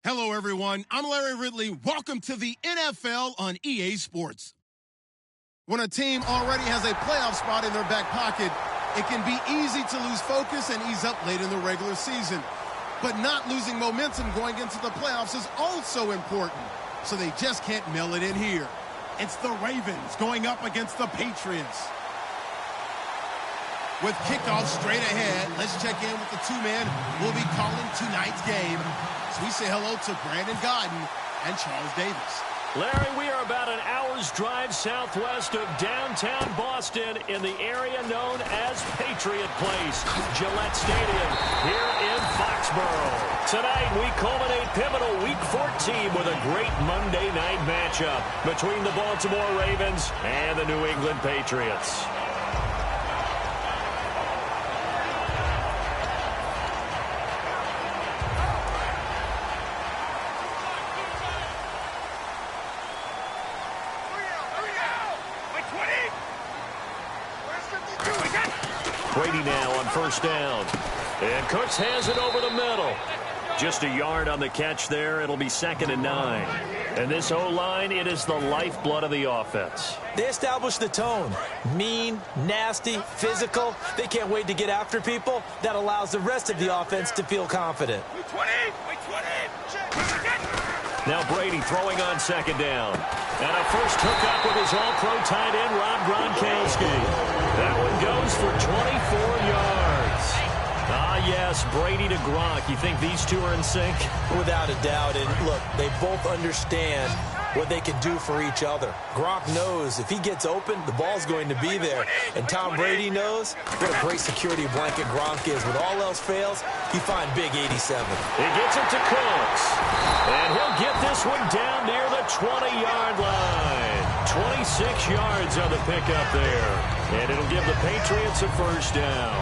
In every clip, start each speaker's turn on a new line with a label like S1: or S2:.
S1: Hello, everyone. I'm Larry Ridley. Welcome to the NFL on EA Sports. When a team already has a playoff spot in their back pocket, it can be easy to lose focus and ease up late in the regular season. But not losing momentum going into the playoffs is also important, so they just can't mail it in here. It's the Ravens going up against the Patriots. With kickoff straight ahead, let's check in with the two-man who will be calling tonight's game. So we say hello to Brandon Godden and Charles Davis.
S2: Larry, we are about an hour's drive southwest of downtown Boston in the area known as Patriot Place, Gillette Stadium, here in Foxborough. Tonight, we culminate pivotal Week 14 with a great Monday night matchup between the Baltimore Ravens and the New England Patriots. Brady now on first down. And Cooks has it over the middle. Just a yard on the catch there. It'll be 2nd and 9. And this O-line, it is the lifeblood of the offense.
S3: They establish the tone. Mean, nasty, physical. They can't wait to get after people. That allows the rest of the offense to feel confident.
S2: Now Brady throwing on 2nd down. And a first hookup with his all-pro tight end, Rob Gronkowski. That one goes for 24 yards. Ah, yes, Brady to Gronk. You think these two are in sync?
S3: Without a doubt. And look, they both understand what they can do for each other. Gronk knows if he gets open, the ball's going to be there. And Tom Brady knows what a great security blanket Gronk is. When all else fails, you find big 87.
S2: He gets it to Cooks. And he'll get this one down near the 20-yard line. 26 yards on the pickup there. And it'll give the Patriots a first down.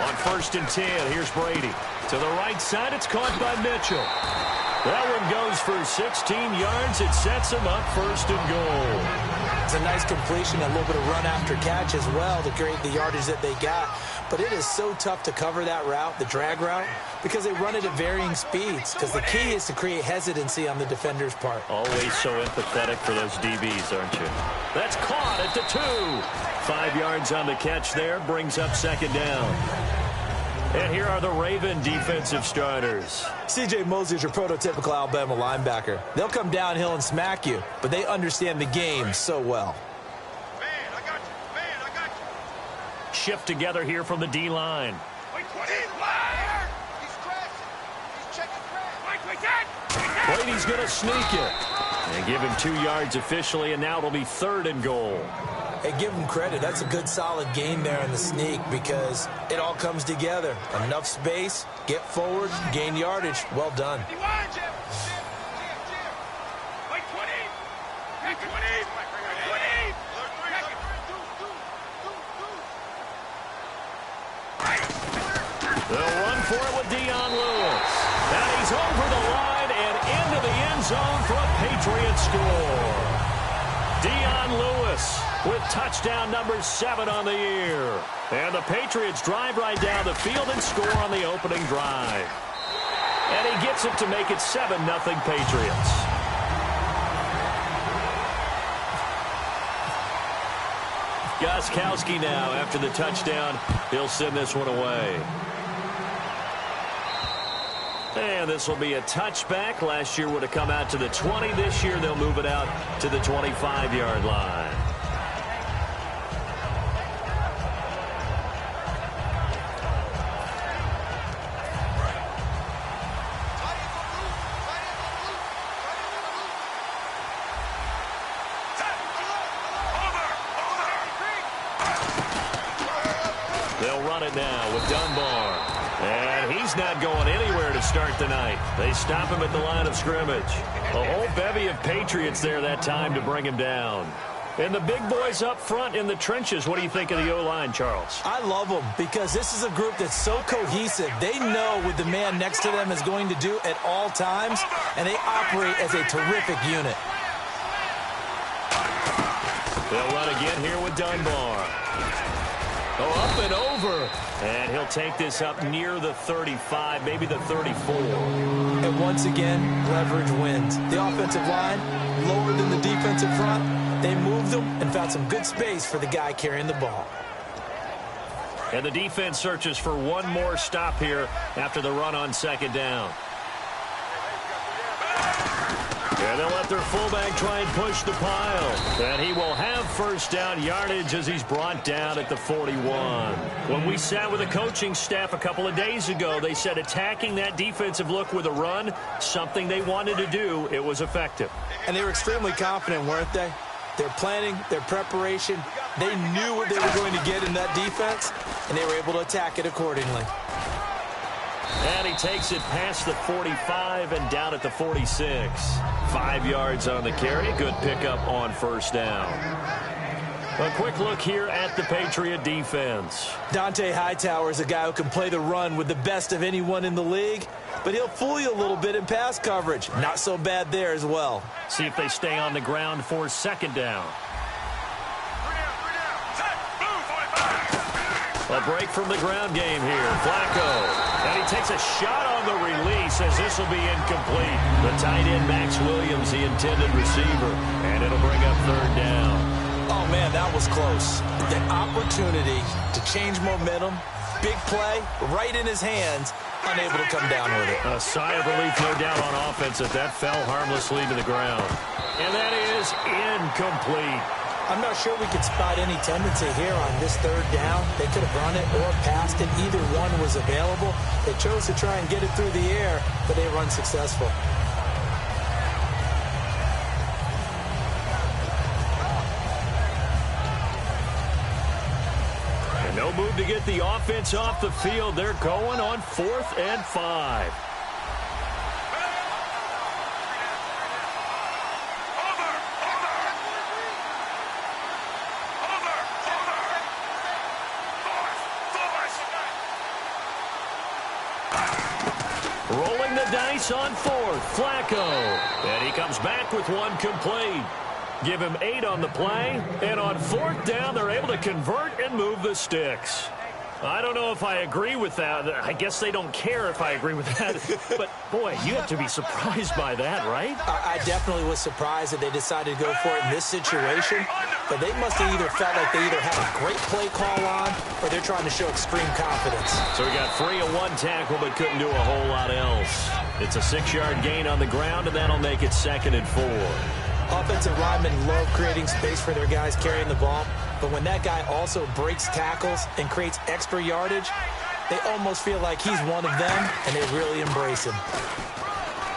S2: On 1st and 10, here's Brady. To the right side, it's caught by Mitchell. That one goes for 16 yards. It sets him up 1st and goal.
S3: It's a nice completion, a little bit of run after catch as well to create the yardage that they got. But it is so tough to cover that route, the drag route, because they run it at varying speeds. Because the key is to create hesitancy on the defender's part.
S2: Always so empathetic for those DBs, aren't you? That's caught at the 2. 5 yards on the catch there, brings up 2nd down. And here are the Raven defensive starters.
S3: C.J. Mosley is your prototypical Alabama linebacker. They'll come downhill and smack you, but they understand the game so well.
S4: Man, I got you. Man, I got you.
S2: Shift together here from the D-line.
S4: He's crashing. He's checking crash.
S2: Brady's going to sneak it. And give him 2 yards officially, and now it'll be 3rd and goal.
S3: Hey, give him credit. That's a good, solid game there in the sneak because it all comes together. Enough space, get forward, gain yardage. Well done.
S2: They'll run for it with Dion Lewis. And he's over the line and into the end zone for a Patriot score. Dion Lewis with touchdown number 7 on the year. And the Patriots drive right down the field and score on the opening drive. And he gets it to make it 7-0 Patriots. Gostkowski now after the touchdown. He'll send this one away. And this will be a touchback. Last year would have come out to the 20. This year they'll move it out to the 25-yard line. They'll run it now with Dunbar. And he's not going anywhere to start the night. They stop him at the line of scrimmage. A whole bevy of Patriots there that time to bring him down. And the big boys up front in the trenches, what do you think of the O-line, Charles?
S3: I love them because this is a group that's so cohesive. They know what the man next to them is going to do at all times, and they operate as a terrific unit.
S2: They'll run again here with Dunbar. Oh, up and over. And he'll take this up near the 35, maybe the 34.
S3: And once again, leverage wins. The offensive line, lower than the defensive front. They moved them and found some good space for the guy carrying the ball.
S2: And the defense searches for one more stop here after the run on second down. And they'll let their fullback try and push the pile. And he will have first down yardage as he's brought down at the 41. When we sat with the coaching staff a couple of days ago, they said attacking that defensive look with a run, something they wanted to do, it was effective.
S3: And they were extremely confident, weren't they? Their planning, their preparation, they knew what they were going to get in that defense, and they were able to attack it accordingly.
S2: And he takes it past the 45 and down at the 46. 5 yards on the carry. Good pickup on first down. A quick look here at the Patriot defense.
S3: Dante Hightower is a guy who can play the run with the best of anyone in the league, but he'll fool you a little bit in pass coverage. Not so bad there as well.
S2: See if they stay on the ground for second down. A break from the ground game here. Flacco. And he takes a shot on the release as this will be incomplete. The tight end, Max Williams, the intended receiver. And it'll bring up third down.
S3: Oh, man, that was close. The opportunity to change momentum, big play, right in his hands, unable to come down with it.
S2: A sigh of relief, no doubt, on offense that that fell harmlessly to the ground. And that is incomplete.
S3: I'm not sure we could spot any tendency here on this third down. They could have run it or passed it. Either one was available. They chose to try and get it through the air, but they were unsuccessful.
S2: And no move to get the offense off the field. They're going on 4th and 5. Rolling the dice on 4th, Flacco. And he comes back with one complete. Give him 8 on the play. And on 4th down, they're able to convert and move the sticks. I don't know if I agree with that. I guess they don't care if I agree with that. But, boy, you have to be surprised by that, right?
S3: I definitely was surprised that they decided to go for it in this situation. But they must have either felt like they either had a great play call on or they're trying to show extreme confidence.
S2: So we got 3 and 1 tackle, but couldn't do a whole lot else. It's a 6-yard gain on the ground, and that'll make it 2nd and 4.
S3: Offensive linemen love creating space for their guys carrying the ball, but when that guy also breaks tackles and creates extra yardage, they almost feel like he's one of them, and they really embrace him.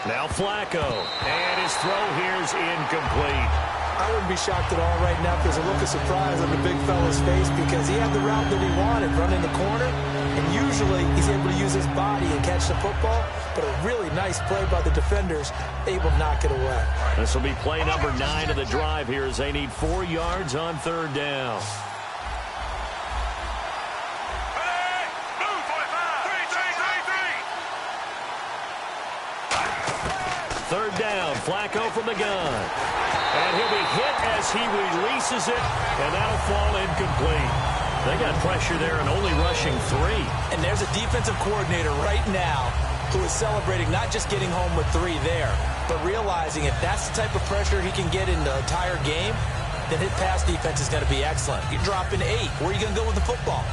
S2: Now Flacco, and his throw here's incomplete.
S3: I wouldn't be shocked at all right now if there's a look of surprise on the big fella's face because he had the route that he wanted, running the corner, and usually he's able to use his body and catch the football, but a really nice play by the defenders, able to knock it away.
S2: This will be play number 9 of the drive here as they need 4 yards on 3rd down. Third down, Flacco from the gun. And he'll be hit as he releases it, and that'll fall incomplete. They got pressure there and only rushing 3.
S3: And there's a defensive coordinator right now who is celebrating not just getting home with 3 there, but realizing if that's the type of pressure he can get in the entire game, then his pass defense is going to be excellent. You're dropping 8. Where are you going to go with the football?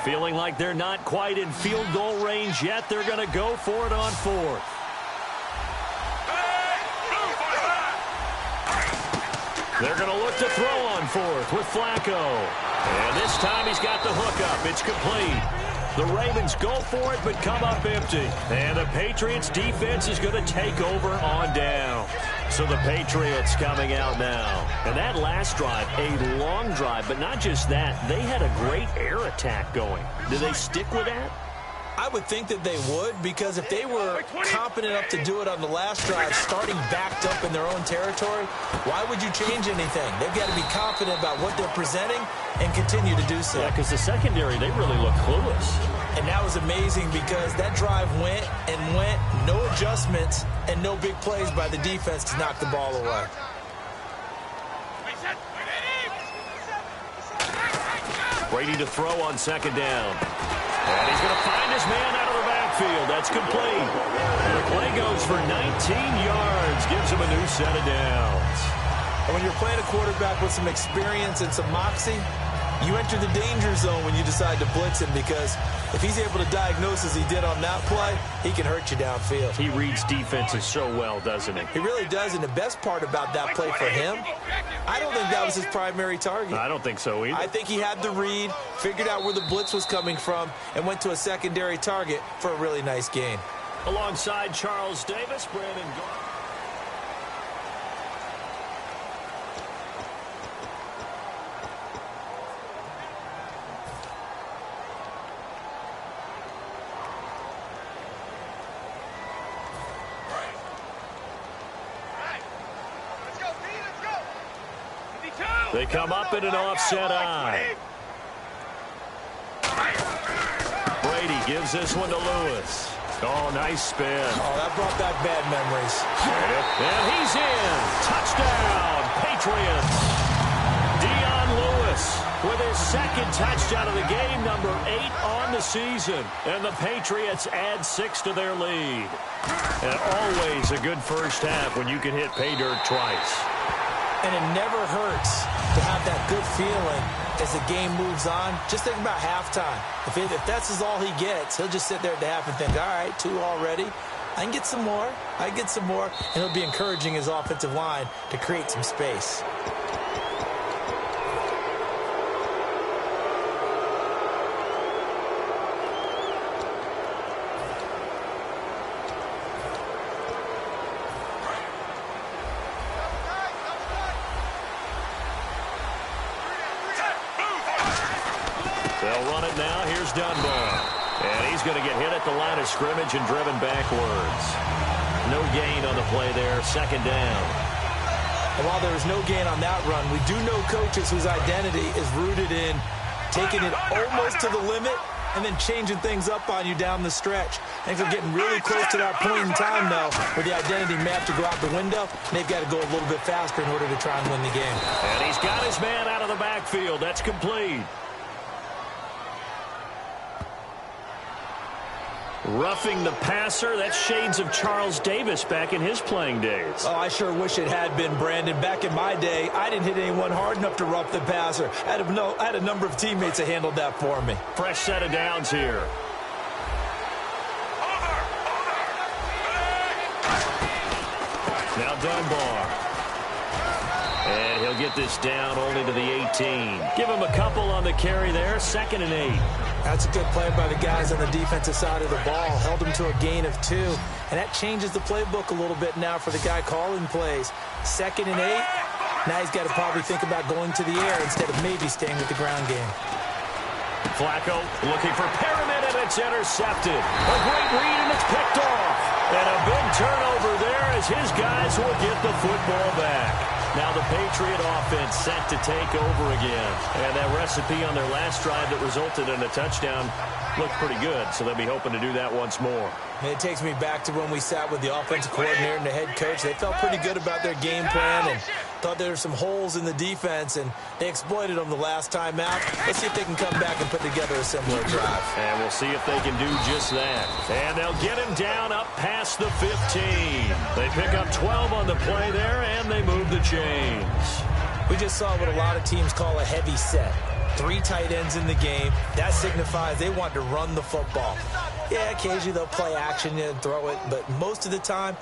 S2: Feeling like they're not quite in field goal range yet. They're going to go for it on 4th. They're going to look to throw on 4th with Flacco. And this time he's got the hook up. It's complete. The Ravens go for it but come up empty. And the Patriots defense is going to take over on down. So the Patriots coming out now. And that last drive, a long drive, but not just that. They had a great air attack going. Do they stick with that?
S3: I would think that they would, because if they were confident enough to do it on the last drive, starting backed up in their own territory, why would you change anything? They've got to be confident about what they're presenting and continue to do so.
S2: Yeah, because the secondary, they really look clueless.
S3: And that was amazing because that drive went and went, no adjustments, and no big plays by the defense to knock the ball away.
S2: Brady to throw on second down. And he's going to find his man out of the backfield. That's complete. And the play goes for 19 yards. Gives him a new set of downs.
S3: And when you're playing a quarterback with some experience and some moxie, you enter the danger zone when you decide to blitz him, because if he's able to diagnose as he did on that play, he can hurt you downfield.
S2: He reads defenses so well, doesn't he?
S3: He really does, and the best part about that play for him, I don't think that was his primary target.
S2: I don't think so either.
S3: I think he had the read, figured out where the blitz was coming from, and went to a secondary target for a really nice gain.
S2: Alongside Charles Davis, Brandon Garner. They come up in an offset eye. Brady gives this one to Lewis. Oh, nice spin.
S3: Oh, that brought back bad memories.
S2: And he's in. Touchdown, Patriots. Dion Lewis with his second touchdown of the game, number 8 on the season. And the Patriots add 6 to their lead. And always a good first half when you can hit pay dirt twice.
S3: And it never hurts to have that good feeling as the game moves on. Just think about halftime. If that's all he gets, he'll just sit there at the half and think, all right, 2 already. I can get some more. I can get some more. And he'll be encouraging his offensive line to create some space.
S2: They'll run it now. Here's Dunbar. And he's going to get hit at the line of scrimmage and driven backwards. No gain on the play there. Second down.
S3: And while there was no gain on that run, we do know coaches whose identity is rooted in taking it almost to the limit and then changing things up on you down the stretch. I think they're getting really close to that point in time, though, where the identity may have to go out the window, and they've got to go a little bit faster in order to try and win the game.
S2: And he's got his man out of the backfield. That's complete. Roughing the passer, that's shades of Charles Davis back in his playing days.
S3: Oh, I sure wish it had been, Brandon. Back in my day, I didn't hit anyone hard enough to rough the passer. I had a number of teammates that handled that for me.
S2: Fresh set of downs here. Now Dunbar. And he'll get this down only to the 18. Give him a couple on the carry there. 2nd and 8.
S3: That's a good play by the guys on the defensive side of the ball. Held him to a gain of 2. And that changes the playbook a little bit now for the guy calling plays. 2nd and 8. Now he's got to probably think about going to the air instead of maybe staying with the ground game.
S2: Flacco looking for Pyramid, and it's intercepted. A great read, and it's picked off. And a big turnover there as his guys will get the football back. Now the Patriot offense set to take over again. And that recipe on their last drive that resulted in a touchdown looked pretty good, so they'll be hoping to do that once more.
S3: And it takes me back to when we sat with the offensive coordinator and the head coach. They felt pretty good about their game plan and thought there were some holes in the defense, and they exploited them the last time out. Let's see if they can come back and put together a similar drive.
S2: And we'll see if they can do just that. And they'll get him down up past the 15. They pick up 12 on the play there, and they move the chains.
S3: We just saw what a lot of teams call a heavy set. 3 tight ends in the game. That signifies they want to run the football. Yeah, occasionally they'll play action and throw it, but most of the time,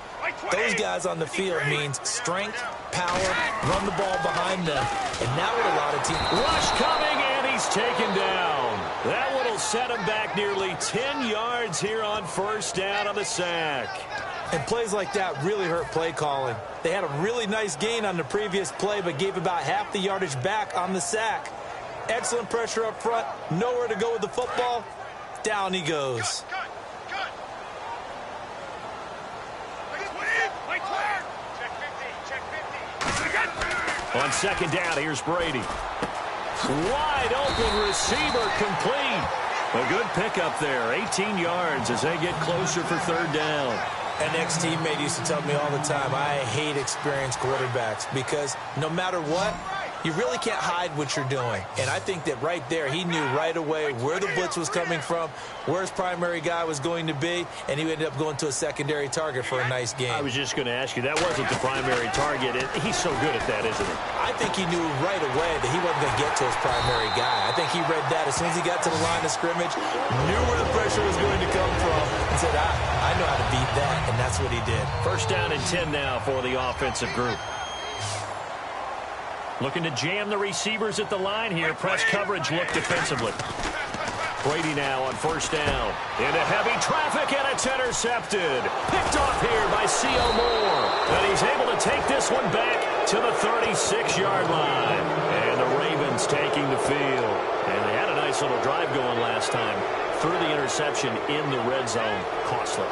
S3: those guys on the field means strength, power, run the ball behind them. And now what a lot of teams...
S2: Rush coming, and he's taken down. That one will set him back nearly 10 yards here on first down on the sack.
S3: And plays like that really hurt play calling. They had a really nice gain on the previous play, but gave about half the yardage back on the sack. Excellent pressure up front, nowhere to go with the football. Down he goes.
S2: On second down, here's Brady. Wide open receiver complete. A good pickup there, 18 yards as they get closer for third down.
S3: An ex-teammate used to tell me all the time, I hate experienced quarterbacks because no matter what, you really can't hide what you're doing. And I think that right there, he knew right away where the blitz was coming from, where his primary guy was going to be, and he ended up going to a secondary target for a nice game.
S2: I was just going to ask you, that wasn't the primary target. He's so good at that, isn't he?
S3: I think he knew right away that he wasn't going to get to his primary guy. I think he read that as soon as he got to the line of scrimmage, knew where the pressure was going to come from, and said, I know how to beat that, and that's what he did.
S2: First down and 10 now for the offensive group. Looking to jam the receivers at the line here. Press coverage look defensively. Brady now on first down. Into heavy traffic, and it's intercepted. Picked off here by C.O. Moore. And he's able to take this one back to the 36-yard line. And the Ravens taking the field. And they had a nice little drive going last time. Through the interception in the red zone. Costly.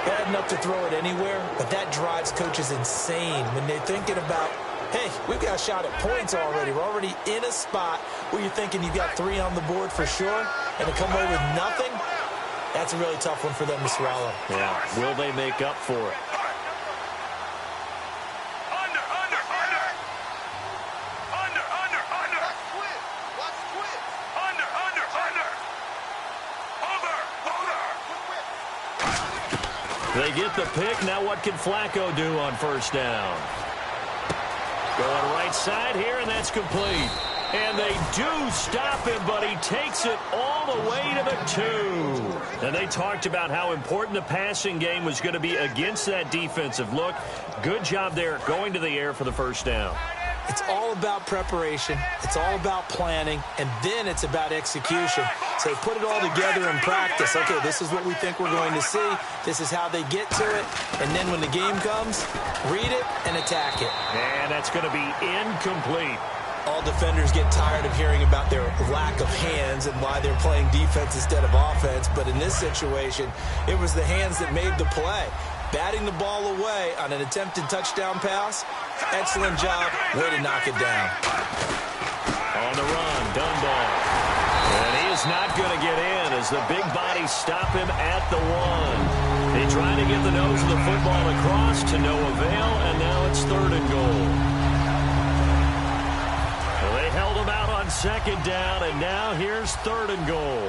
S3: Bad enough to throw it anywhere, but that drives coaches insane when they're thinking about, hey, we've got a shot at points already. We're already in a spot where you're thinking you've got 3 on the board for sure, and to come away with nothing, that's a really tough one for them to swallow.
S2: Yeah, will they make up for it? They get the pick. Now what can Flacco do on first down? Going right side here, and that's complete. And they do stop him, but he takes it all the way to the 2. And they talked about how important the passing game was going to be against that defensive look. Good job there going to the air for the first down.
S3: It's all about preparation. It's all about planning, and then it's about execution. So put it all together in practice. Okay, this is what we think we're going to see. This is how they get to it. And then when the game comes, read it and attack it.
S2: And that's going to be incomplete.
S3: All defenders get tired of hearing about their lack of hands and why they're playing defense instead of offense. But in this situation, it was the hands that made the play. Batting the ball away on an attempted touchdown pass. Excellent job. Way to knock it down.
S2: On the run, Dunbar. And he is not going to get in as the big bodies stop him at the 1. He tried to get the nose of the football across to no avail, and now it's 3rd and goal. Well, they held him out on second down, and now here's 3rd and goal.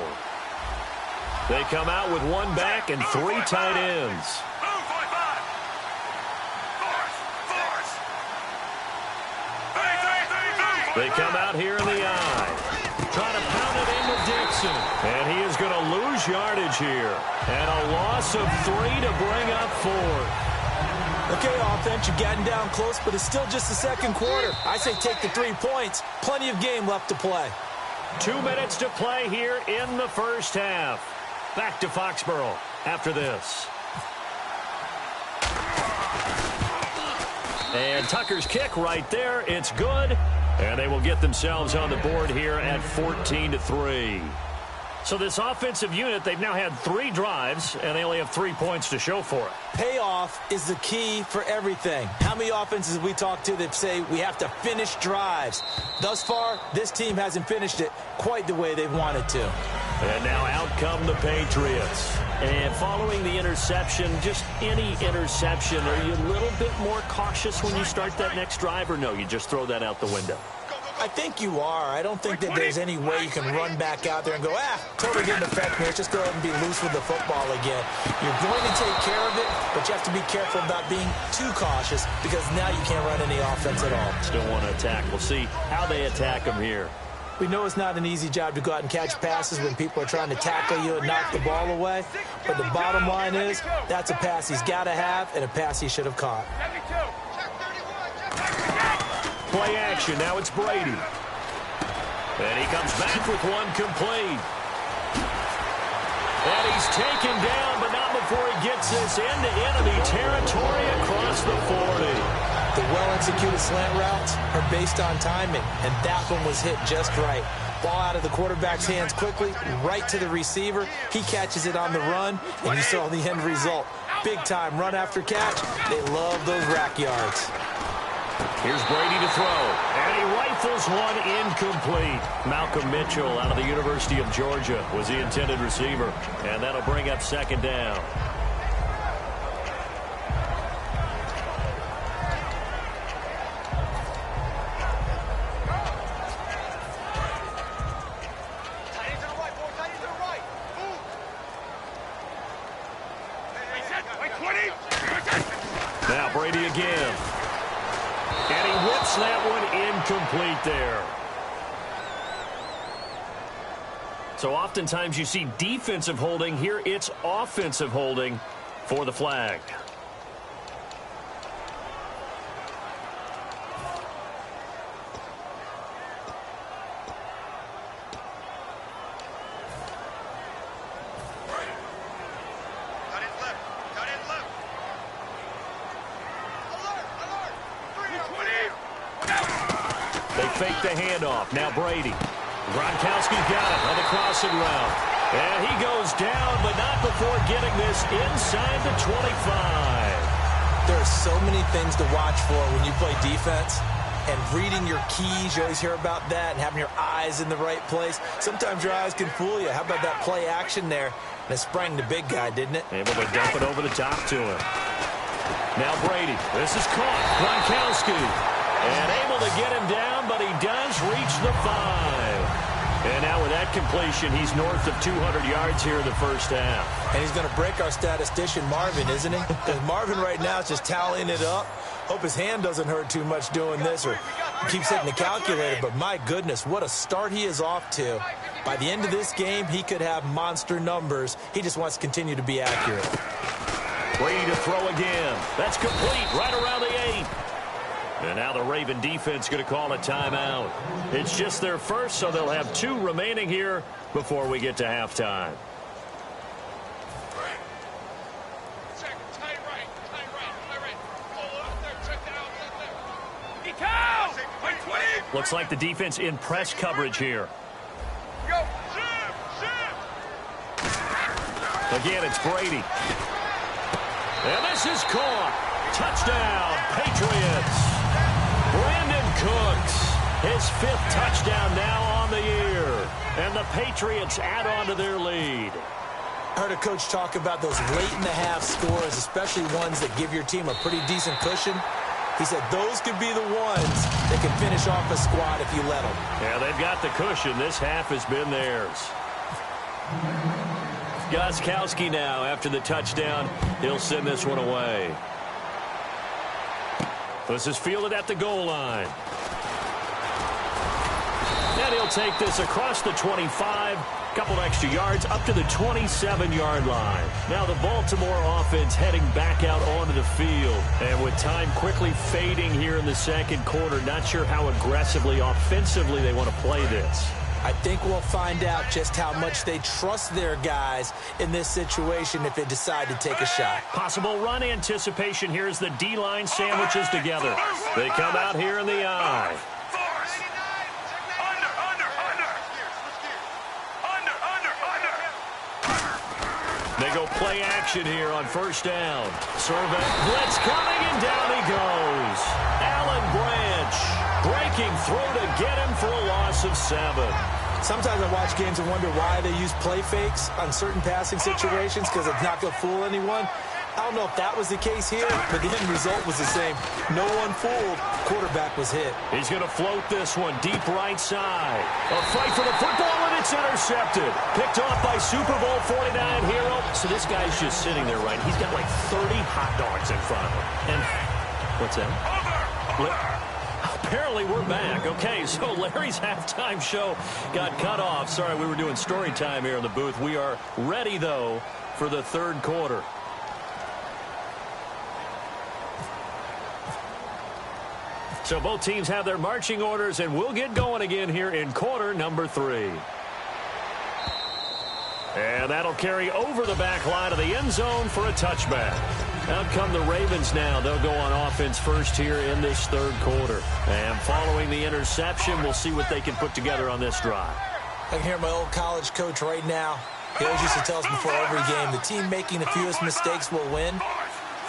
S2: They come out with 1 back and 3 tight ends. They come out here in the eye. Trying to pound it into Dixon. And he is going to lose yardage here. And a loss of 3 to bring up 4.
S3: Okay, offense, you've gotten down close, but it's still just the second quarter. I say take the 3 points. Plenty of game left to play.
S2: 2 minutes to play here in the first half. Back to Foxborough after this. And Tucker's kick right there. It's good. And they will get themselves on the board here at 14-3. So this offensive unit, they've now had 3 drives, and they only have 3 points to show for it.
S3: Payoff is the key for everything. How many offenses have we talked to that say we have to finish drives? Thus far, this team hasn't finished it quite the way they've wanted to.
S2: And now out come the Patriots. And following the interception, just any interception, are you a little bit more cautious when you start that next drive, or no, you just throw that out the window?
S3: I think you are. I don't think that there's any way you can run back out there and go, totally didn't affect me. Let's just go ahead and be loose with the football again. You're going to take care of it, but you have to be careful about being too cautious because now you can't run any offense at all.
S2: Still want to attack. We'll see how they attack them here.
S3: We know it's not an easy job to go out and catch passes when people are trying to tackle you and knock the ball away. But the bottom line is that's a pass he's got to have and a pass he should have caught.
S2: Play action. Now it's Brady. And he comes back with 1 complete. And he's taken down, but not before he gets this into enemy territory across the 40.
S3: The well-executed slant routes are based on timing, and that one was hit just right. Ball out of the quarterback's hands quickly, right to the receiver. He catches it on the run, and you saw the end result. Big time run after catch. They love those rack yards.
S2: Here's Brady to throw, and he rifles one incomplete. Malcolm Mitchell out of the University of Georgia was the intended receiver, and that'll bring up second down. Now Brady again. And he whips that one incomplete there. So oftentimes you see defensive holding. Here it's offensive holding for the flag. They fake the handoff. Now Brady. Gronkowski's got it on the crossing route. And he goes down, but not before getting this inside the 25.
S3: There are so many things to watch for when you play defense. And reading your keys, you always hear about that, and having your eyes in the right place. Sometimes your eyes can fool you. How about that play action there? And it sprang the big guy, didn't it?
S2: Able to dump it over the top to him. Now Brady. This is caught. Gronkowski. And able to get him down, but he does reach the 5. And now with that completion, he's north of 200 yards here in the first half.
S3: And he's going to break our statistician, Marvin, isn't he? Because Marvin right now is just tallying it up. Hope his hand doesn't hurt too much doing this or keeps hitting the calculator. But my goodness, what a start he is off to. By the end of this game, he could have monster numbers. He just wants to continue to be accurate.
S2: Brady to throw again. That's complete right around the 8. And now the Raven defense going to call a timeout. It's just their first, so they'll have 2 remaining here before we get to halftime. Looks like the defense in press coverage here. Again, it's Brady. And this is caught. Touchdown, Patriots. Brandon Cooks, his 5th touchdown now on the year. And the Patriots add on to their lead.
S3: I heard a coach talk about those late-in-the-half scores, especially ones that give your team a pretty decent cushion. He said those could be the ones that can finish off a squad if you let them.
S2: Yeah, they've got the cushion. This half has been theirs. Gostkowski now after the touchdown. He'll send this one away. This is fielded at the goal line. And he'll take this across the 25. Couple extra yards up to the 27-yard line. Now the Baltimore offense heading back out onto the field. And with time quickly fading here in the second quarter, not sure how aggressively, offensively they want to play this.
S3: I think we'll find out just how much they trust their guys in this situation if they decide to take a shot.
S2: Possible run anticipation here as the D-line sandwiches together. They come out here in the eye. They go play action here on first down. Survey, blitz coming, and down he goes. Alan Branch breaking through to get him for a loss of 7.
S3: Sometimes I watch games and wonder why they use play fakes on certain passing situations because it's not going to fool anyone. I don't know if that was the case here, but the end result was the same. No one fooled. Quarterback was hit.
S2: He's going to float this one deep right side. A fight for the football, and it's intercepted. Picked off by Super Bowl 49 hero. So this guy's just sitting there, right? He's got like 30 hot dogs in front of him. And what's that? Apparently we're back. Okay, so Larry's halftime show got cut off. Sorry, we were doing story time here in the booth. We are ready, though, for the third quarter. So both teams have their marching orders, and we'll get going again here in quarter number 3. And that'll carry over the back line of the end zone for a touchback. Out come the Ravens now. They'll go on offense first here in this third quarter. And following the interception, we'll see what they can put together on this drive.
S3: I can hear my old college coach right now. He always used to tell us before every game, the team making the fewest mistakes will win.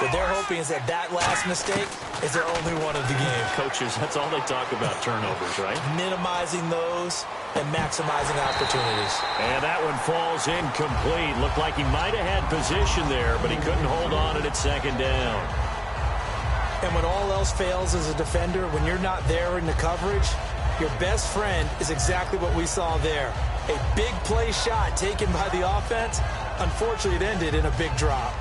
S3: What they're hoping is that last mistake is their only one of the game.
S2: Coaches, that's all they talk about, turnovers, right?
S3: Minimizing those and maximizing opportunities.
S2: And that one falls incomplete. Looked like he might have had position there, but he couldn't hold on at second down.
S3: And when all else fails as a defender, when you're not there in the coverage, your best friend is exactly what we saw there. A big play shot taken by the offense. Unfortunately, it ended in a big drop.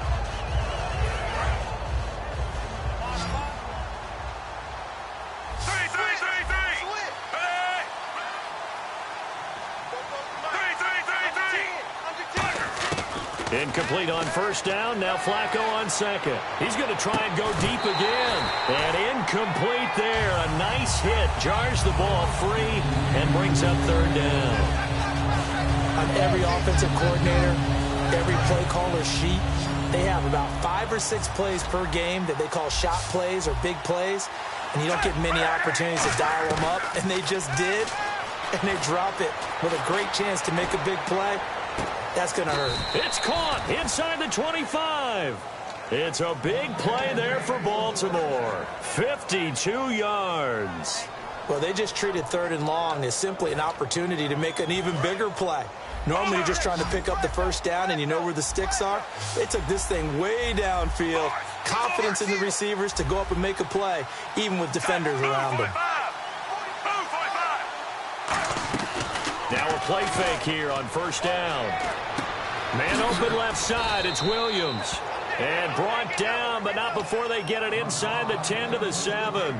S2: Incomplete on first down. Now Flacco on second. He's going to try and go deep again. And incomplete there. A nice hit. Jars the ball free and brings up third down.
S3: On every offensive coordinator, every play caller sheet, they have about 5 or 6 plays per game that they call shot plays or big plays. And you don't get many opportunities to dial them up. And they just did. And they drop it with a great chance to make a big play. That's going to hurt.
S2: It's caught inside the 25. It's a big play there for Baltimore. 52 yards.
S3: Well, they just treated third and long as simply an opportunity to make an even bigger play. Normally, you're just trying to pick up the first down and you know where the sticks are. They took this thing way downfield. Confidence in the receivers to go up and make a play, even with defenders around them.
S2: Now a play fake here on first down. Man open left side. It's Williams. And brought down, but not before they get it inside the 10 to the 7.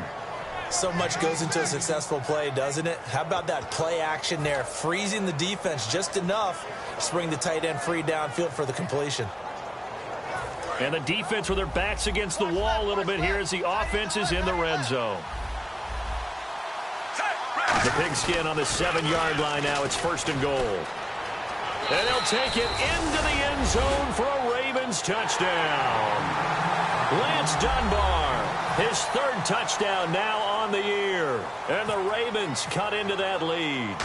S3: So much goes into a successful play, doesn't it? How about that play action there, freezing the defense just enough to bring the tight end free downfield for the completion.
S2: And the defense with their backs against the wall a little bit here as the offense is in the red zone. The pigskin on the 7-yard line now. It's first and goal. And they'll take it into the end zone for a Ravens touchdown. Lance Dunbar, his third touchdown now on the year. And the Ravens cut into that lead.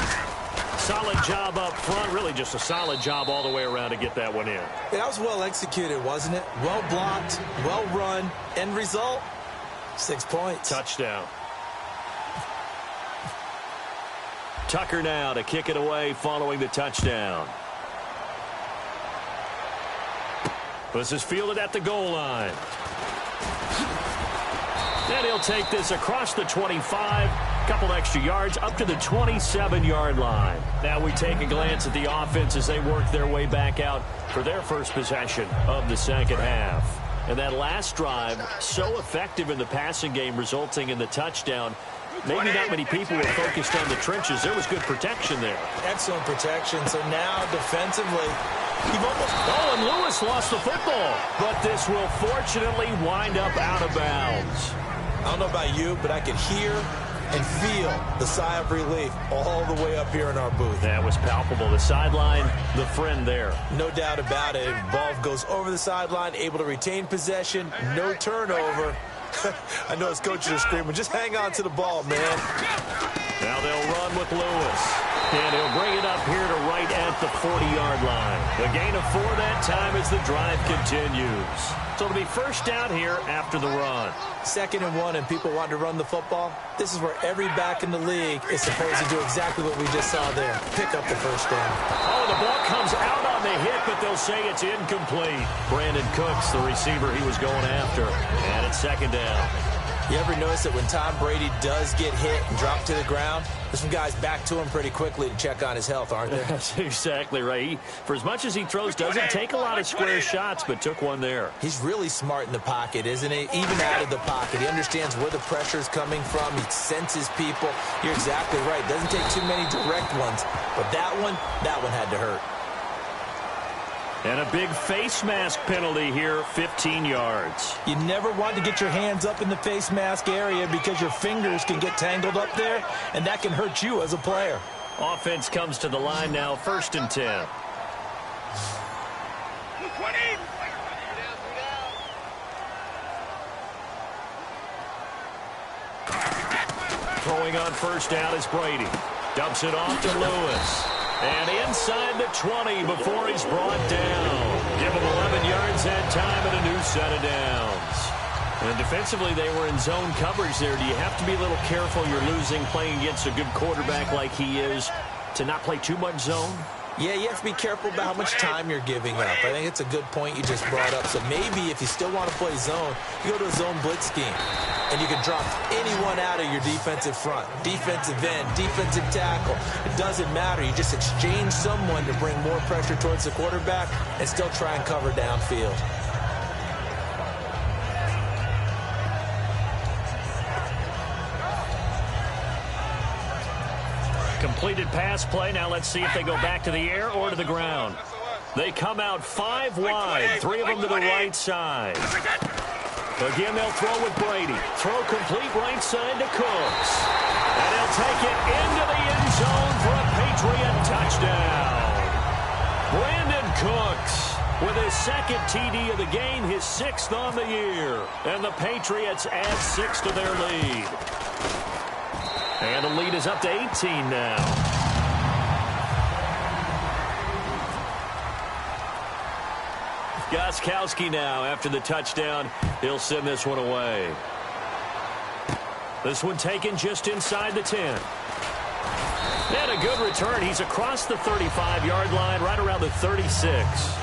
S2: Solid job up front. Really just a solid job all the way around to get that one in.
S3: Yeah, that was well executed, wasn't it? Well blocked, well run. End result, 6 points.
S2: Touchdown. Tucker now to kick it away following the touchdown. This is fielded at the goal line. And he'll take this across the 25. Couple extra yards up to the 27-yard line. Now we take a glance at the offense as they work their way back out for their first possession of the second half. And that last drive, so effective in the passing game, resulting in the touchdown. Maybe not many people were focused on the trenches. There was good protection there.
S3: Excellent protection. So now defensively, you've almost...
S2: Oh, and Lewis lost the football. But this will fortunately wind up out of bounds.
S3: I don't know about you, but I could hear and feel the sigh of relief all the way up here in our booth.
S2: That was palpable. The sideline, the friend there.
S3: No doubt about it. Ball goes over the sideline, able to retain possession, no turnover. I know his coaches are screaming, just hang on to the ball, man.
S2: Now they'll run with Lewis. And he'll bring it up here to right at the 40-yard line. The gain of 4 that time as the drive continues. So it'll be first down here after the run.
S3: 2nd and 1, and people want to run the football. This is where every back in the league is supposed to do exactly what we just saw there. Pick up the first down.
S2: Oh, the ball comes out on the hit, but they'll say it's incomplete. Brandon Cooks, the receiver he was going after. And it's 2nd down.
S3: You ever notice that when Tom Brady does get hit and drop to the ground, there's some guys back to him pretty quickly to check on his health, aren't there?
S2: That's exactly right. For as much as he throws, doesn't take a lot of square shots, but took one there.
S3: He's really smart in the pocket, isn't he? Even out of the pocket. He understands where the pressure is coming from. He senses people. You're exactly right. Doesn't take too many direct ones. But that one had to hurt.
S2: And a big face mask penalty here, 15 yards.
S3: You never want to get your hands up in the face mask area because your fingers can get tangled up there, and that can hurt you as a player.
S2: Offense comes to the line now, 1st and 10. Throwing on first down is Brady. Dumps it off to Lewis. And inside the 20 before he's brought down. Give him 11 yards reset time and a new set of downs. And defensively, they were in zone coverage there. Do you have to be a little careful? You're losing playing against a good quarterback like he is to not play too much zone?
S3: Yeah, you have to be careful about how much time you're giving up. I think it's a good point you just brought up. So maybe if you still want to play zone, you go to a zone blitz scheme. And you can drop anyone out of your defensive front. Defensive end, defensive tackle. It doesn't matter. You just exchange someone to bring more pressure towards the quarterback and still try and cover downfield.
S2: Completed pass play. Now let's see if they go back to the air or to the ground. They come out 5 wide, 3 of them to the right side. Again, they'll throw with Brady. Throw complete right side to Cooks. And he'll take it into the end zone for a Patriot touchdown. Brandon Cooks with his second TD of the game, his 6th on the year. And the Patriots add 6 to their lead. And the lead is up to 18 now. Gostkowski now after the touchdown. He'll send this one away. This one taken just inside the 10. And a good return. He's across the 35-yard line, right around the 36.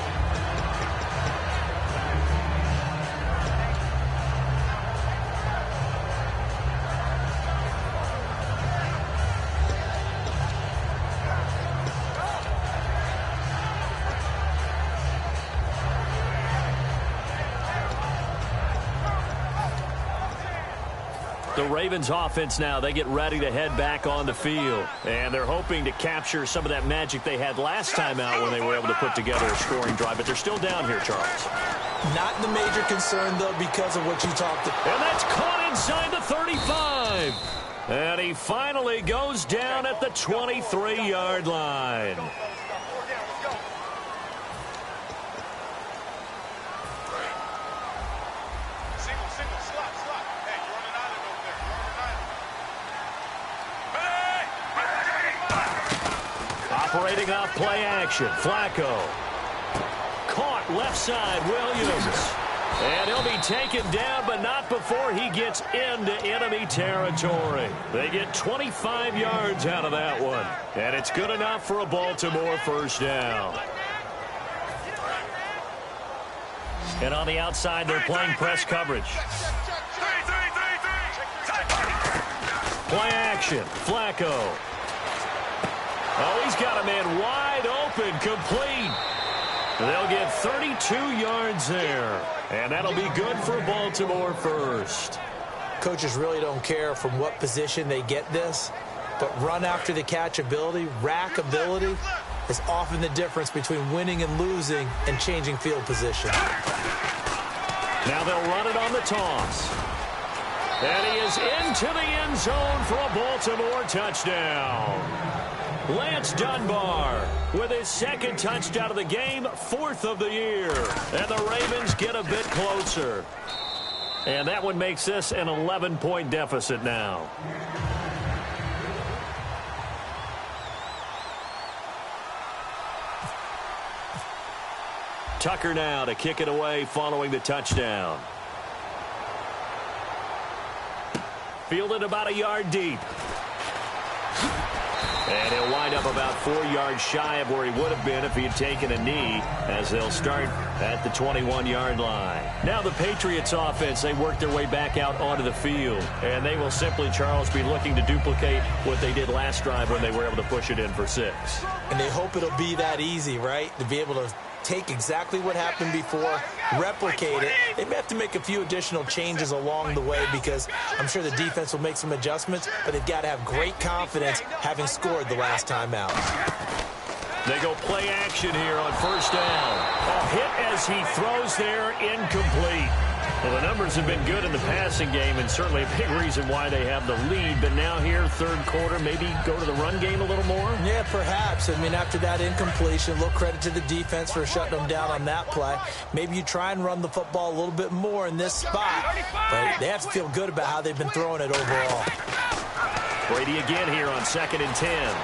S2: The Ravens offense now, they get ready to head back on the field. And they're hoping to capture some of that magic they had last time out when they were able to put together a scoring drive. But they're still down here, Charles.
S3: Not the major concern, though, because of what you talked about.
S2: And that's caught inside the 35. And he finally goes down at the 23-yard line. Operating off play action. Flacco. Caught left side. Williams. And he'll be taken down, but not before he gets into enemy territory. They get 25 yards out of that one. And it's good enough for a Baltimore first down. And on the outside, they're playing press coverage. Play action. Flacco. Oh, he's got a man wide open, complete. They'll get 32 yards there, and that'll be good for Baltimore first.
S3: Coaches really don't care from what position they get this, but run after the catch ability, rack ability, is often the difference between winning and losing and changing field position.
S2: Now they'll run it on the toss. And he is into the end zone for a Baltimore touchdown. Lance Dunbar with his 2nd touchdown of the game, 4th of the year. And the Ravens get a bit closer. And that one makes this an 11-point deficit now. Tucker now to kick it away following the touchdown. Fielded about a yard deep. And he'll wind up about 4 yards shy of where he would have been if he had taken a knee, as they'll start at the 21-yard line. Now the Patriots offense, they work their way back out onto the field. And they will simply, Charles, be looking to duplicate what they did last drive when they were able to push it in for 6.
S3: And they hope it'll be that easy, right? To be able to take exactly what happened before, replicate it. They may have to make a few additional changes along the way because I'm sure the defense will make some adjustments, but they've got to have great confidence having scored the last time out.
S2: They go play action here on first down. A hit as he throws there, incomplete. Well, the numbers have been good in the passing game, and certainly a big reason why they have the lead. But now here, 3rd quarter, maybe go to the run game a little more?
S3: Yeah, perhaps. I mean, after that incompletion, a little credit to the defense for shutting them down on that play. Maybe you try and run the football a little bit more in this spot. But they have to feel good about how they've been throwing it overall.
S2: Brady again here on 2nd and 10.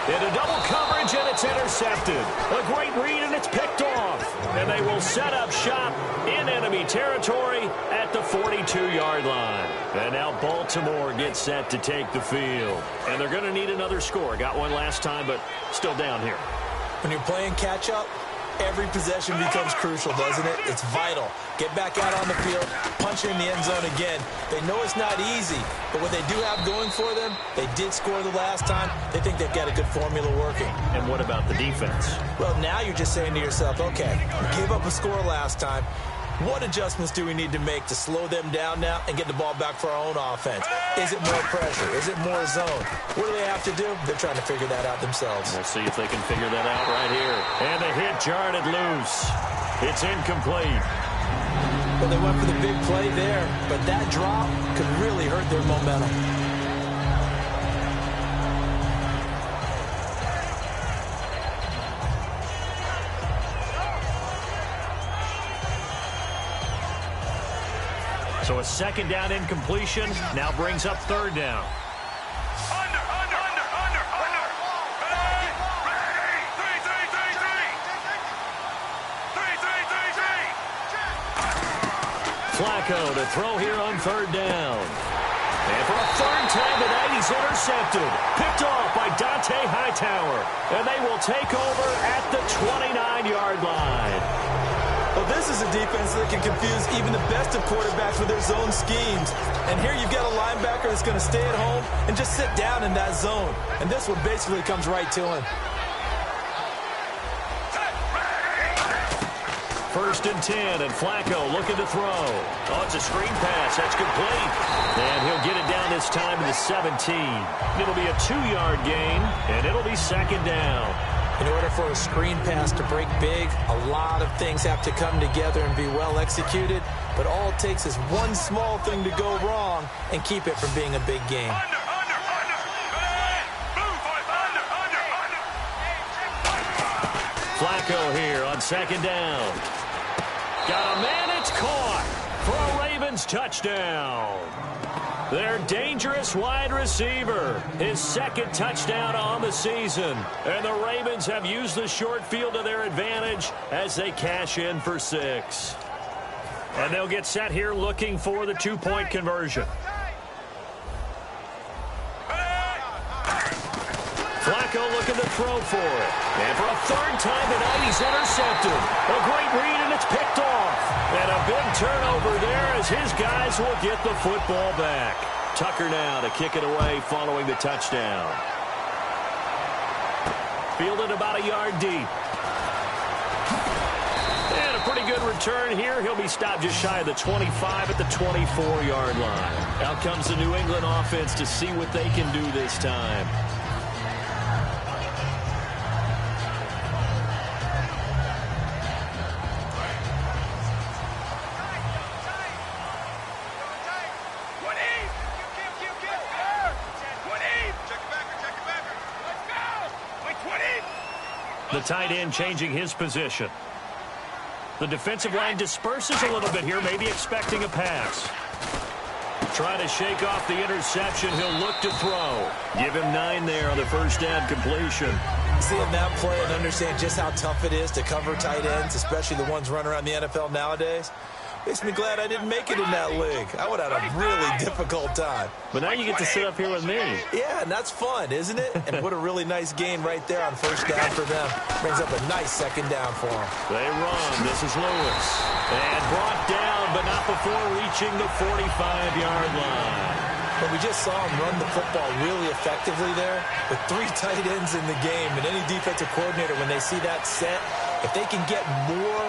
S2: Into double coverage, and it's intercepted. A great read, and it's picked off. And they will set up shop in enemy territory at the 42-yard line. And now Baltimore gets set to take the field. And they're going to need another score. Got one last time, but still down here.
S3: When you're playing catch-up, every possession becomes crucial, doesn't it? It's vital. Get back out on the field, punch in the end zone again. They know it's not easy, but what they do have going for them, they did score the last time. They think they've got a good formula working.
S2: And what about the defense?
S3: Well, now you're just saying to yourself, okay, we gave up a score last time. What adjustments do we need to make to slow them down now and get the ball back for our own offense? Is it more pressure? Is it more zone? What do they have to do? They're trying to figure that out themselves.
S2: We'll see if they can figure that out right here. And the hit jarred it loose. It's incomplete.
S3: Well, they went for the big play there, but that drop could really hurt their momentum.
S2: So a second down incompletion now brings up third down.
S4: Under.
S2: Flacco to throw here on third down. And for a third time tonight, he's intercepted. Picked off by Dante Hightower. And they will take over at the 29-yard line.
S3: Well, this is a defense that can confuse even the best of quarterbacks with their zone schemes. And here you've got a linebacker that's going to stay at home and just sit down in that zone. And this one basically comes right to him.
S2: First and 10, and Flacco looking to throw. Oh, it's a screen pass. That's complete. And he'll get it down this time to the 17. It'll be a 2-yard gain, and it'll be second down.
S3: In order for a screen pass to break big, a lot of things have to come together and be well executed. But all it takes is one small thing to go wrong and keep it from being a big game.
S2: Flacco here on second down. Got a man, it's caught for a Ravens touchdown. Their dangerous wide receiver, his second touchdown on the season. And the Ravens have used the short field to their advantage as they cash in for 6. And they'll get set here looking for the 2-point conversion. Flacco looking to throw for it. And for a third time tonight, he's intercepted. A great read, and it's picked off. And a big turnover there as his guys will get the football back. Tucker now to kick it away following the touchdown. Fielded about a yard deep. And a pretty good return here. He'll be stopped just shy of the 25 at the 24-yard line. Out comes the New England offense to see what they can do this time. The tight end changing his position. The defensive line disperses a little bit here, maybe expecting a pass. Trying to shake off the interception. He'll look to throw. Give him 9 there on the first down completion.
S3: Seeing that play and understand just how tough it is to cover tight ends, especially the ones running around the NFL nowadays, makes me glad I didn't make it in that league. I would have had a really difficult time.
S2: But now you get to sit up here with me.
S3: Yeah, and that's fun, isn't it? And what a really nice gain right there on first down for them. Brings up a nice second down for them.
S2: They run. This is Lewis. And brought down, but not before reaching the 45-yard line.
S3: But we just saw him run the football really effectively there with 3 tight ends in the game. And any defensive coordinator, when they see that set, if they can get more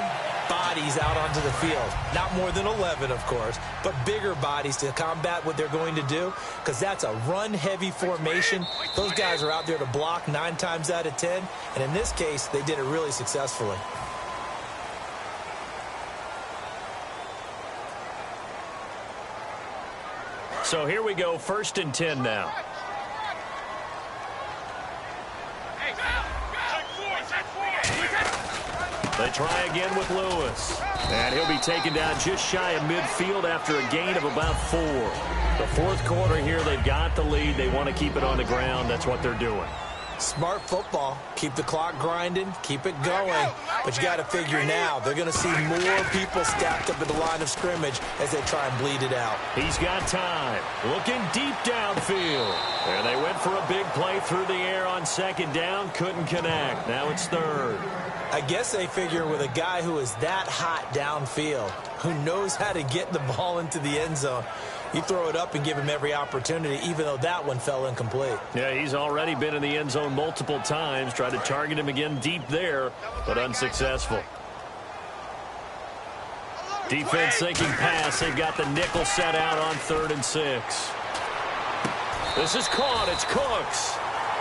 S3: bodies out onto the field, not more than 11, of course, but bigger bodies to combat what they're going to do, because that's a run-heavy formation. Those guys are out there to block 9 times out of 10, and in this case, they did it really successfully.
S2: So here we go, first and 10 now. They try again with Lewis. And he'll be taken down just shy of midfield after a gain of about 4. The fourth quarter here, they've got the lead. They want to keep it on the ground. That's what they're doing.
S3: Smart football. Keep the clock grinding. Keep it going. But you got to figure now, they're going to see more people stacked up at the line of scrimmage as they try and bleed it out.
S2: He's got time. Looking deep downfield. There they went for a big play through the air on second down. Couldn't connect. Now it's third.
S3: I guess they figure with a guy who is that hot downfield, who knows how to get the ball into the end zone, you throw it up and give him every opportunity, even though that one fell incomplete.
S2: Yeah, he's already been in the end zone multiple times. Tried to target him again deep there, but unsuccessful. Defense thinking pass. They've got the nickel set out on 3rd and 6. This is caught. It's Cooks.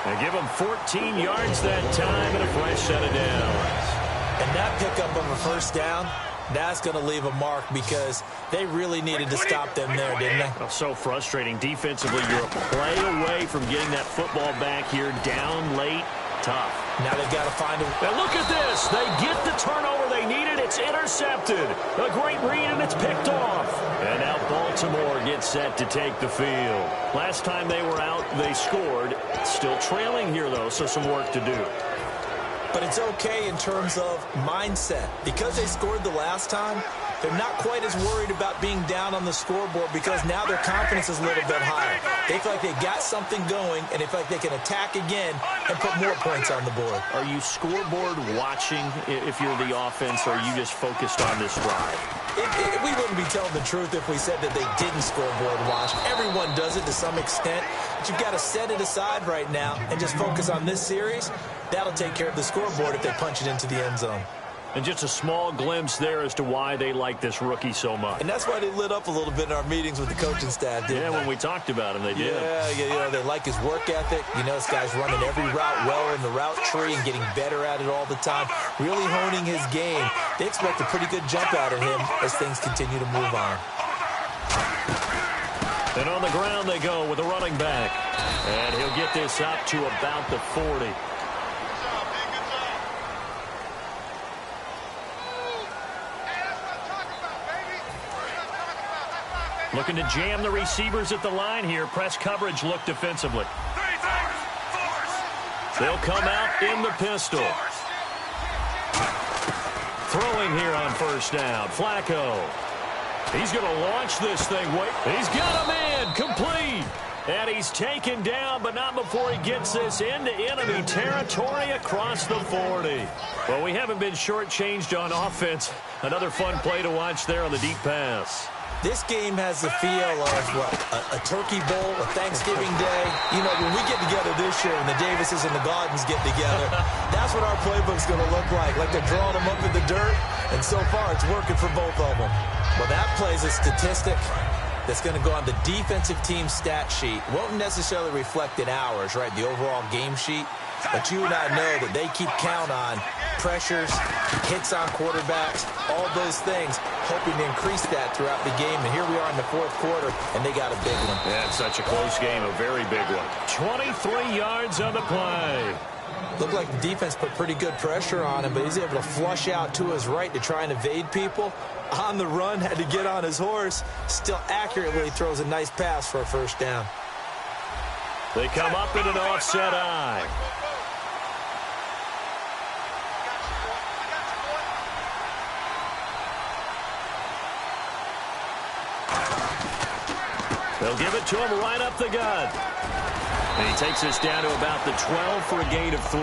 S2: They give him 14 yards that time and a fresh set of downs.
S3: And that pickup of a first down, that's going to leave a mark because they really needed to stop them there, didn't they?
S2: Oh, so frustrating. Defensively, you're a play away from getting that football back here down late. Tough.
S3: Now they've got to find him.
S2: Now look at this. They get the turnover they needed. It's intercepted. A great read, and it's picked off. And now Baltimore gets set to take the field. Last time they were out, they scored. Still trailing here, though, so some work to do.
S3: But it's okay in terms of mindset. Because they scored the last time, they're not quite as worried about being down on the scoreboard because now their confidence is a little bit higher. They feel like they got something going, and they feel like they can attack again and put more points on the board.
S2: Are you scoreboard watching if you're the offense, or are you just focused on this drive?
S3: We wouldn't be telling the truth if we said that they didn't scoreboard watch. Everyone does it to some extent, but you've got to set it aside right now and just focus on this series. That'll take care of the scoreboard if they punch it into the end zone.
S2: And just a small glimpse there as to why they like this rookie so much.
S3: And that's why they lit up a little bit in our meetings with the coaching staff, didn't they?
S2: When we talked about him, they did.
S3: Yeah, they like his work ethic. You know, this guy's running every route well in the route tree and getting better at it all the time, really honing his game. They expect a pretty good jump out of him as things continue to move on.
S2: And on the ground they go with a running back. And he'll get this up to about the 40. Looking to jam the receivers at the line here. Press coverage look defensively. They'll come out in the pistol. Throwing here on first down. Flacco. He's going to launch this thing. Wait, he's got a man. Complete. And he's taken down, but not before he gets this into enemy territory across the 40. Well, we haven't been shortchanged on offense. Another fun play to watch there on the deep pass.
S3: This game has the feel of, what, a turkey bowl, a Thanksgiving day. You know, when we get together this year and the Davises and the Gaudens get together, that's what our playbook's going to look like they're drawing them up in the dirt, and so far it's working for both of them. Well, that plays a statistic that's going to go on the defensive team stat sheet. Won't necessarily reflect in ours, right, the overall game sheet. But you and I know that they keep count on pressures, hits on quarterbacks, all those things, hoping to increase that throughout the game. And here we are in the 4th quarter, and they got a big one.
S2: Yeah, it's such a close game, a very big one. 23 yards on the play.
S3: Looked like the defense put pretty good pressure on him, but he's able to flush out to his right to try and evade people. On the run, had to get on his horse. Still accurately throws a nice pass for a first down.
S2: They come up in an offset eye. They'll give it to him right up the gut. And he takes us down to about the 12 for a gain of 3.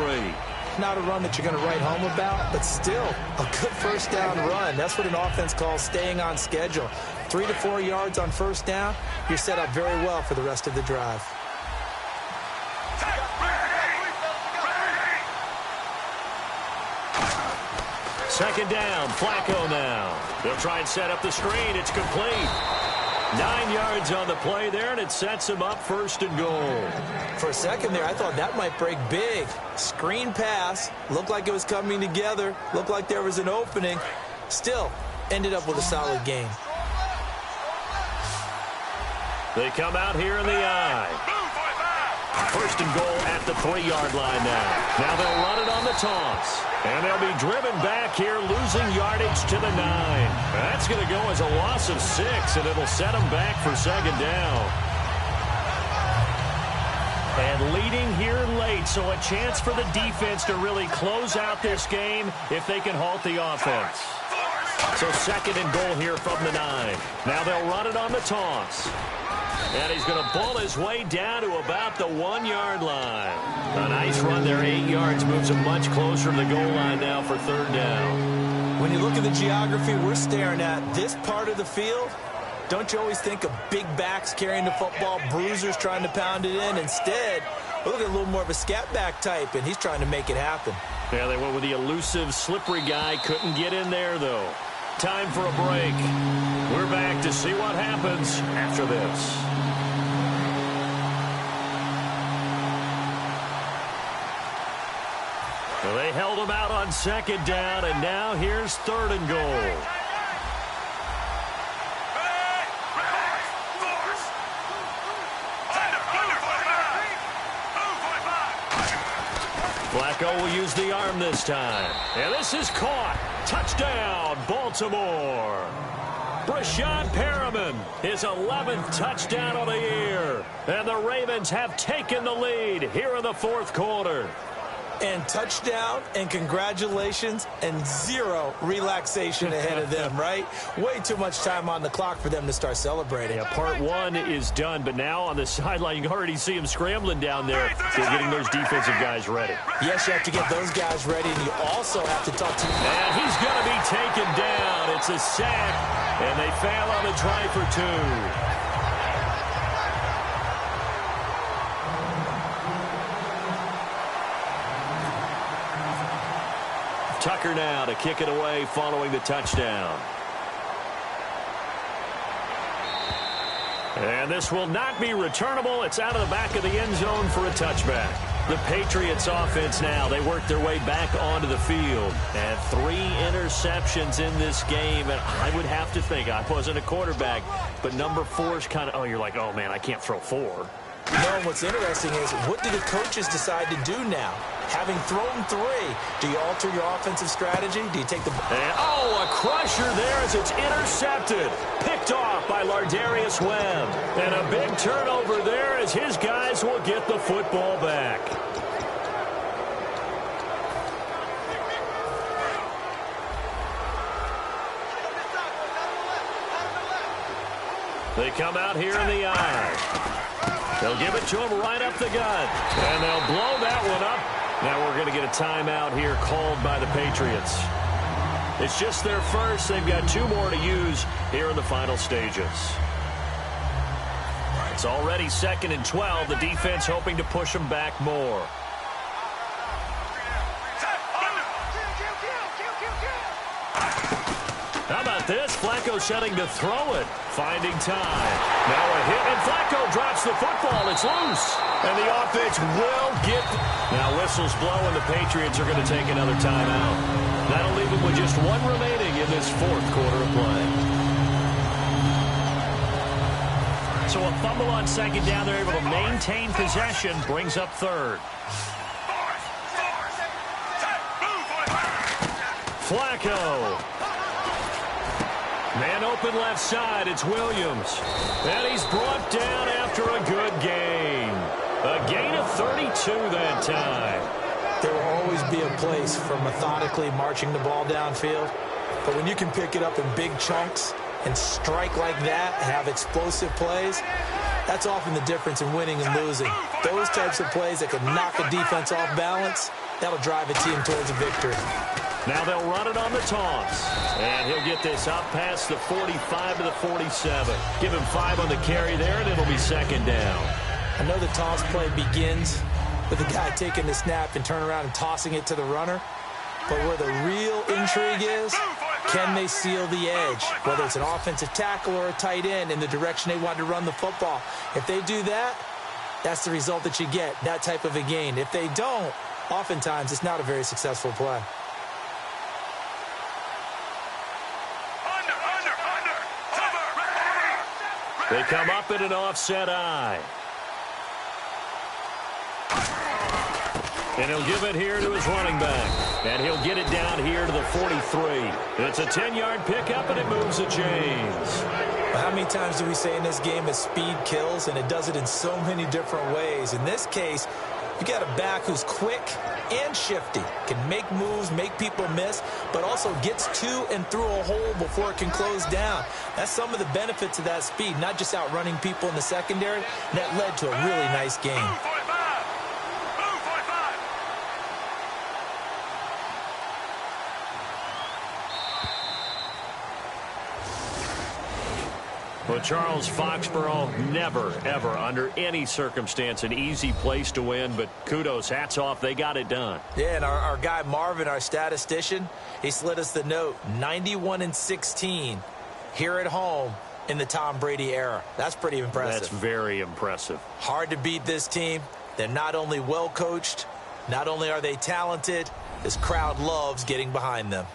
S3: Not a run that you're going to write home about, but still a good first down run. That's what an offense calls staying on schedule. 3 to 4 yards on first down, you're set up very well for the rest of the drive.
S2: Second down, Flacco now. They'll try and set up the screen. It's complete. 9 yards on the play there, and it sets him up 1st and goal.
S3: For a second there, I thought that might break big. Screen pass. Looked like it was coming together. Looked like there was an opening. Still, ended up with a solid game.
S2: They come out here in the eye. 1st and goal at the 3-yard line now. Now they'll run it on the toss. And they'll be driven back here, losing yardage to the 9. That's going to go as a loss of 6, and it'll set them back for 2nd down. And leading here late, so a chance for the defense to really close out this game if they can halt the offense. So 2nd and goal here from the 9. Now they'll run it on the toss. And he's going to pull his way down to about the 1-yard line. A nice run there, 8 yards, moves him much closer to the goal line now for 3rd down.
S3: When you look at the geography we're staring at, this part of the field, don't you always think of big backs carrying the football, bruisers trying to pound it in? Instead, we're looking at a little more of a scat back type, and he's trying to make it happen.
S2: Yeah, they went with the elusive, slippery guy. Couldn't get in there, though. Time for a break. We're back to see what happens after this. Well, they held him out on 2nd down, and now here's 3rd and goal. Flacco will use the arm this time. And this is caught. Touchdown, Baltimore. Brashad Perriman, his 11th touchdown of the year. And the Ravens have taken the lead here in the 4th quarter.
S3: And touchdown, and congratulations, and 0 relaxation ahead of them, right? Way too much time on the clock for them to start celebrating.
S2: Yeah, part 1 is done, but now on the sideline, you can already see him scrambling down there. They're getting those defensive guys ready.
S3: Yes, you have to get those guys ready, and you also have to talk to...
S2: And he's going to be taken down. It's a sack, and they fail on the try for 2. Tucker now to kick it away following the touchdown. And this will not be returnable. It's out of the back of the end zone for a touchback. The Patriots offense now, they work their way back onto the field. And 3 interceptions in this game. And I would have to think, I wasn't a quarterback, but number 4 is kind of, you're like, oh, man, I can't throw 4.
S3: No, what's interesting is, what do the coaches decide to do now? Having thrown 3, do you alter your offensive strategy? Do you take the...
S2: And, a crusher there as it's intercepted. Picked off by Lardarius Webb. And a big turnover there as his guys will get the football back. They come out here in the eye. They'll give it to him right up the gut. And they'll blow that one up. Now we're going to get a timeout here called by the Patriots. It's just their first. They've got 2 more to use here in the final stages. It's already 2nd and 12. The defense hoping to push them back more. How about this? Flacco setting to throw it. Finding time. Now a hit, and Flacco drops the football. It's loose. And the offense will get... Now whistles blow, and the Patriots are going to take another timeout. That'll leave them with just 1 remaining in this 4th quarter of play. So a fumble on 2nd down. They're able to maintain possession. Brings up 3rd. Flacco. Man open left side, it's Williams. And he's brought down after a good gain. A gain of 32 that time.
S3: There will always be a place for methodically marching the ball downfield. But when you can pick it up in big chunks and strike like that, have explosive plays, that's often the difference in winning and losing. Those types of plays that can knock a defense off balance, that'll drive a team towards a victory.
S2: Now they'll run it on the toss. And he'll get this up past the 45 to the 47. Give him 5 on the carry there, and it'll be 2nd down.
S3: I know the toss play begins with the guy taking the snap and turning around and tossing it to the runner. But where the real intrigue is, can they seal the edge? Whether it's an offensive tackle or a tight end in the direction they want to run the football. If they do that, that's the result that you get, that type of a gain. If they don't, oftentimes it's not a very successful play.
S2: They come up in an offset eye. And he'll give it here to his running back. And he'll get it down here to the 43. It's a 10-yard pickup, and it moves the chains.
S3: Well, how many times do we say in this game that speed kills, and it does it in so many different ways? In this case, you got a back who's quick and shifty, can make moves, make people miss, but also gets to and through a hole before it can close down. That's some of the benefits of that speed, not just outrunning people in the secondary. And that led to a really nice game.
S2: Well, Charles, Foxborough never, ever, under any circumstance, an easy place to win, but kudos, hats off, they got it done.
S3: Yeah, and our guy Marvin, our statistician, he slid us the note, 91-16 here at home in the Tom Brady era. That's pretty impressive.
S2: That's very impressive.
S3: Hard to beat this team. They're not only well coached, not only are they talented, this crowd loves getting behind them.